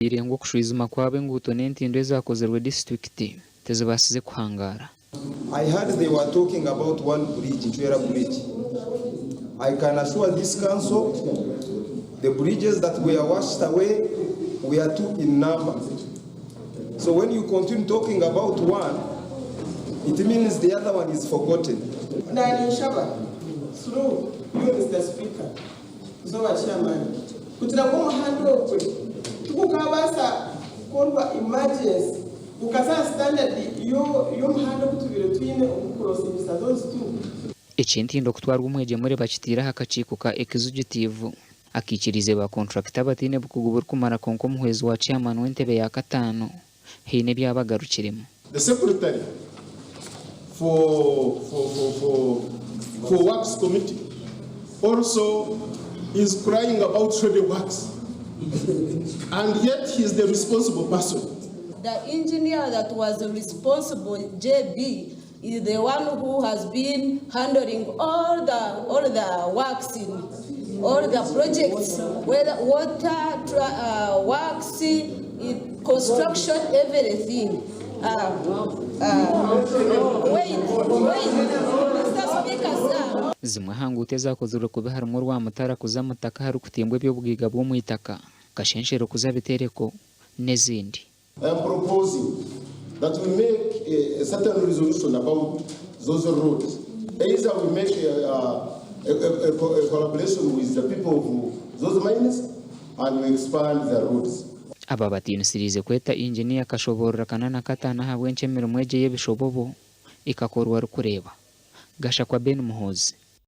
irengo kushizima kwabe nguto n'entindo ezakozerwe district tezibasize kuhangara. I heard they were talking about one bridge, Chwera Bridge. I can assure this council, the bridges that were washed away were 2 in number. So when you continue talking about one, it means the other one is forgotten. Nani Shaba, through you, Mr. Speaker, so a chairman, Kutrago handle Tukawasa call emergency. Ukasa standard yo handle to be between crossing those two. Echentindo kutwarwa umweje muri bakitira hakaciko ka executive akikirize ba contractor batine bukugubur kumara konko muhwezi wa chairman w'entebe ya katano hine byabagarukiremo. The secretary for works committee also is crying about trade works and yet he is the responsible person. The engineer that was responsible, JB, is the one who has been handling all the works in all the projects, whether water, works, construction, everything. Mr. Speaker, sir. Zimwe hangute zakozwe kuba harimo rwamutara kuzamutaka hari kutembwe byo bwiga bwo mu itaka kashenshero kuzabitereko nezindi. I am proposing that we make a certain resolution about those roads. Either we make a collaboration with the people of those mines and we expand the roads. Aba batinisirize kweta engineer kashoborera kanana katana habwe nchemero mweje yebishobobo ikakorwa rukureba gasha kwa Ben Muhozi